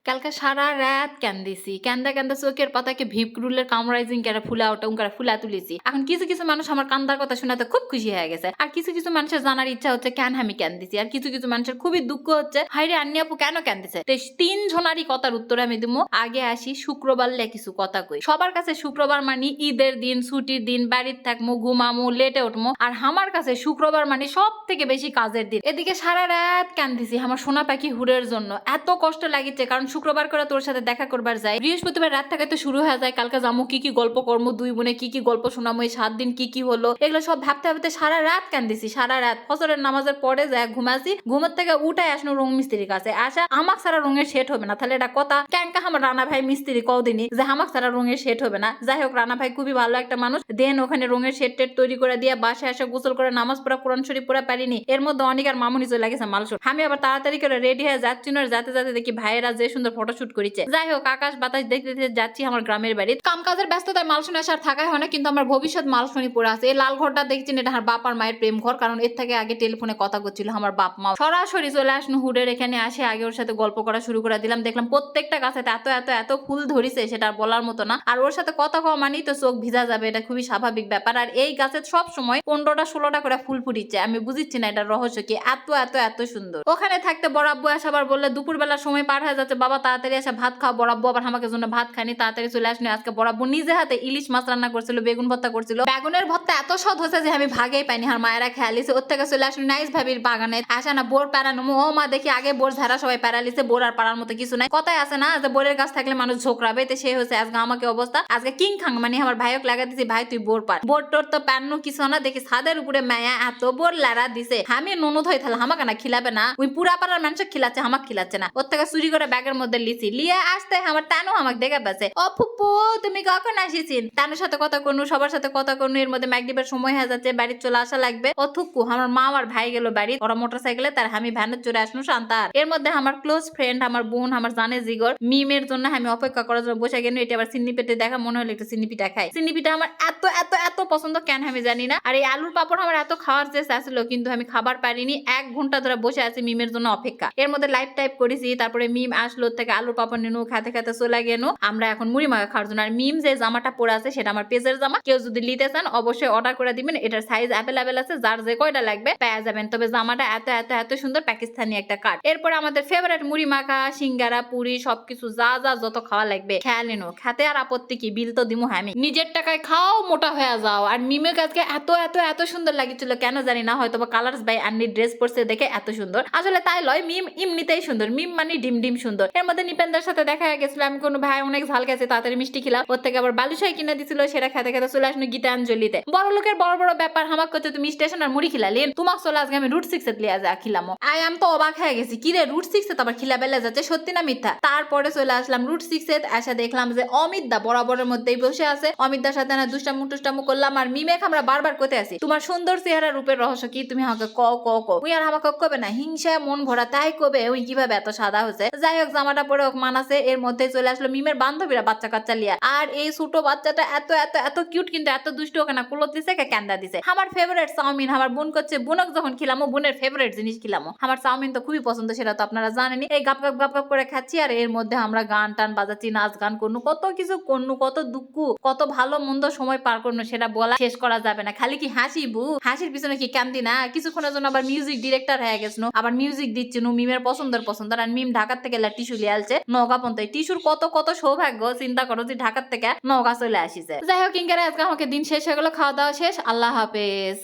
কালকে সারা রাত কান্দিছি, কান্দা কান্দা চোখের পাতাকে ভিপ রুলের কামরাইজিং করে ফুলা ওটা উঙ্কারা ফুলা তুলিছি। এখন কিছু কিছু মানুষ আমার কান্দার কথা শোনাতে খুব খুশি হয়ে গেছে, আর কিছু কিছু মানুষের জানার ইচ্ছা হচ্ছে কেন আমি কান্দিছি, আর কিছু কিছু মানুষের খুবই দুঃখ হচ্ছে হাইরে আন্নি আপু কেন কান্দিছে। তো তিন জনারই কথার উত্তর আমি দিব। আগে আসি শুক্রবার লে কিছু কথা কই। সবার কাছে শুক্রবার মানে ঈদের দিন, ছুটির দিন, বাড়ির থাকমু, ঘুমামু, লেটে উঠমু, আর আমার কাছে শুক্রবার মানে সব থেকে বেশি কাজের দিন। এদিকে সারা রাত কান্দিছি আমার সোনা পাখি হুরের জন্য, এত কষ্ট লাগিছে, কারণ শুক্রবার করে তোর সাথে দেখা করবার যাই, বৃহস্পতিবার রাত থেকে তো শুরু হয়ে যায় কালকে যামু কি কি গল্প কর্ম, দুই বোনে কি কি গল্প শোনামো, এই 7 দিন কি কি হলো, এগুলো সব ভাবতে ভাবতে সারা রাত কান্দিছি। সারা রাত ফজরের নামাজের পরে যায় ঘুমাছি, ঘুমের থেকে উঠায় আসনো রং মিস্ত্রির কাছে আসা, আমাক সারা রঙের সেট হবে না, তাহলে এটা কথা ক্যাঙ্কা আমার রানা ভাই মিস্ত্রি কদিনই যে আমাক সারা রঙের সেট হবে না। যাই হোক, রানা ভাই খুবই ভালো একটা মানুষ, দেন ওখানে রঙের সেট টেট তৈরি করে দিয়ে বাসায় এসে গোসল করে নামাজ পড়া, কোরআন শরীফ পড়া পারিনি। এর মধ্যে অনেক আর মামুনি চলে গেছে মালসুর। আমি আবার তাড়াতাড়ি করে রেডি হয়ে যাচ্ছি, যাতে যাতে দেখি ভাইয়েরা যে সুন্দর ফটোশুট করেছে। যাই হোক, আকাশ বাতাস দেখতে দেখতে যাচ্ছি আমার গ্রামের বাড়ি। কাম কাজের ব্যস্ততায় মালসুন আসার থাকাই হয় না, কিন্তু আমার ভবিষ্যৎ মালসুনি পড়ে আছে। এই লাল ঘরটা দেখছেন, এটা আমার বাপ আর মায়ের প্রেম ঘর, কারণ এর থেকে আগে টেলিফোনে কথা করছিল আমার বাপ মা। সরাসরি চলে আসনো হুডের এখানে আসে, আগে ওর সাথে গল্প করা শুরু করে দিলাম। দেখলাম প্রত্যেকটা গাছে এত এত এত ফুল ধরিছে, সেটা বলার মতো না। আর ওর সাথে কথা কওয়া মানেই তো চোখ ভিজা যাবে, এটা খুবই স্বাভাবিক ব্যাপার। আর এই গাছে সব সময় 15টা 16টা করে ফুল ফুটিচ্ছে, আমি বুঝিচ্ছি না এটার রহস্য কি, এত এত এত সুন্দর। ওখানে থাকতে বড় আব্বু আসাবার বললে দুপুর বেলার সময় পার হয়ে যাচ্ছে, বাবা তাড়াতাড়ি আসা ভাত খাও। বড় আব্বু আবার আমাকে জন্য ভাত খানি, তাড়াতাড়ি চলে আসনি। আজকে বড় আব্বু নিজে হাতে ইলিশ মাছ রান্না করছিল, বেগুন ভর্তা করছিল। বেগুনের ভর্তা এত স্বাদ হয়েছে যে আমি ভাগেই পাইনি, আর মায়েরা খেয়ালিছে। ওর থেকে চলে আসনি নাইস ভাবির বাগানে আসা না বোর প্যারানো। ও মা দেখি আগে বোর ঝাড়া সবাই প্যারালিছে, বোর আর পাড়ার মতো কিছু নাই। কথাই আছে না যে বোরের গাছ থাকলে মানুষ ঝোকরাবে, তো সে হয়েছে আজকে আমাকে অবস্থা। আজকে কিং খাং মানে আমার ভাইক লাগা দিছি, ভাই তুই বোর পার। বোর টোর তো প্যান্নো কিছু না, দেখি ছাদের উপরে মায়া এত বোর লারা দিছে। আমি ননদ হয়ে তাহলে আমাকে না খিলাবে না, ওই পুরা পাড়ার মানুষ খিলাচ্ছে, আমাকে খিলাচ্ছে না। ওর থেকে চুরি করে ব্যাগের মধ্যে লিছি, লিয়ে আসতে আমার তানু আমাকে দেখে পাচ্ছে, ও ফুপু তুমি কখন আসিছিন। তানুর সাথে কথা কনু, সবার সাথে কথা কনু, এর মধ্যে ম্যাগডিবের সময় হয়ে যাচ্ছে, বাড়ি চলে আসা লাগবে। ও থুকু আমার মা আর ভাই গেল বাড়ি, ওরা মোটরসাইকেলে, তার আমি ভ্যানে চড়ে আসনু শান্তার। এর মধ্যে আমার ক্লোজ ফ্রেন্ড, আমার বোন, আমার জানে জিগর মিমের জন্য আমি অপেক্ষা করার জন্য বসে গেল। এটা আবার চিন্নি পেটে দেখা, মনে হলো একটু চিন্নি পিঠা খাই। চিন্নি পিঠা আমার এত এত এত পছন্দ, কেন আমি জানি না। আর এই আলুর পাপড় আমার এত খাওয়ার চেষ্টা আসলো, কিন্তু আমি খাবার পারিনি। 1 ঘন্টা ধরে বসে আছি মিমের জন্য অপেক্ষা। এর মধ্যে লাইভ টাইপ করেছি, তারপরে মিম আসলো, থেকে আলুর পাপড় নিনু, খেতে খেতে চলে গেল আমরা এখন মুড়ি মাখা খাওয়ার জন্য। আর মিম যে জামাটা পরে আছে সেটা আমার পেজের জামা, কেউ যদি নিতে চান অবশ্যই অর্ডার করে দিবেন। এটার সাইজ অ্যাভেলেবেল আছে, যার যে কয়টা লাগবে পেয়ে যাবেন। তবে জামাটা এত এত এত সুন্দর, পাকিস্তানি একটা কাট। এরপর আমাদের ফেভারিট মুড়ি মাখা, সিঙ্গারা, পুরি সবকিছু যা যা যত খাওয়া লাগবে খেয়াল নিনো। খেতে আর আপত্তি কি, বিল তো দিমু আমি, নিজের টাকায় খাও মোটা হয়ে যাও। আর মিমের কাছে এত এত এত সুন্দর লাগিছিল, কেন জানি না, হয়তো বা কালার্স বাই আন্নি ড্রেস পরছে দেখে এত সুন্দর। আসলে তাই লয়, মিম এমনিতেই সুন্দর, মিম মানে ডিম ডিম সুন্দর। এর মধ্যে নিপেন্দার সাথে দেখা গেছিল, আমি কোনো ভাই অনেক ঝাল গেছে, তাড়াতাড়ি মিষ্টি খেলাম। ওর থেকে আবার বালুশাই কিনে দিছিল, সেটা খেতে খেতে চলে আসলো গীতাঞ্জলিতে। বড় লোকের বড় বড় ব্যাপার, হামাক করছে তুমি স্টেশন আর মুড়ি খিলালি, তোমাক চলে আজকে আমি রুট 6 লিয়া যা খিলাম। আই আম তো অবাক হয়ে গেছি, কিরে রুট 6 তো আবার খিলা বেলা যাচ্ছে, সত্যি না মিথ্যা। তারপরে চলে আসলাম রুট 6 এসে দেখলাম যে অমিত দা বরাবরের মধ্যেই বসে আছে। অমিত দার সাথে না দুষ্টামু টুষ্টামু করলাম। আর মিমেক আমরা বারবার কোথায় আছি, তোমার সুন্দর চেহারা রূপের রহস্য কি, তুমি আমাকে ক ক ক। ওই আর আমাকে কবে না হিংসায় মন ভরা, তাই কবে ওই কিভাবে এত সাদা হয়েছে। যাই হোক, জামাটা পরে হোক মানাছে। এর মধ্যে চলে আসলো মিমের বান্ধবীরা বাচ্চা কাচ্চা লিয়া। আর এই ছোট বাচ্চাটা এত এত এত কিউট, কিন্তু এত দুষ্ট, ওখানে কুলত দিছে ক্যান্দা দিছে। আমার ফেভারিট চাউমিন, আমার বোন করছে, বোনক যখন খিলামো বোনের ফেভারিট জিনিস খিলামো। আমার চাউমিন তো খুবই পছন্দ, সেটা তো আপনারা জানেনই। এই গাপ গাপ গাপ গাপ করে খাচ্ছি, আর এর মধ্যে আমরা গান টান বাজাচ্ছি, নাচ গান করনু, কত কিছু করনু, কত দুঃখ, কত ভালো মন্দ সময় পার করনু, সেটা বলা শেষ করা যাবে না। খালি কি হাসি বু, হাসির পিছনে কি কান্দি না। কিছুক্ষণের জন্য আবার মিউজিক ডিরেক্টর হয়ে গেছিল, আবার মিউজিক দিচ্ছে মিমের পছন্দের পছন্দ। আর মিম ঢাকার থেকে টিস্যু লিয়ে আসছে নওগাঁ পর্যন্ত। টিস্যুর কত কত সৌভাগ্য, চিন্তা করো যে ঢাকার থেকে নওগাঁ চলে আসিছে। যাই হোক, ইনকারে আজকে আমাকে দিন শেষ হয়ে গেল, খাওয়া দাওয়া শেষ, আল্লাহ হাফেজ।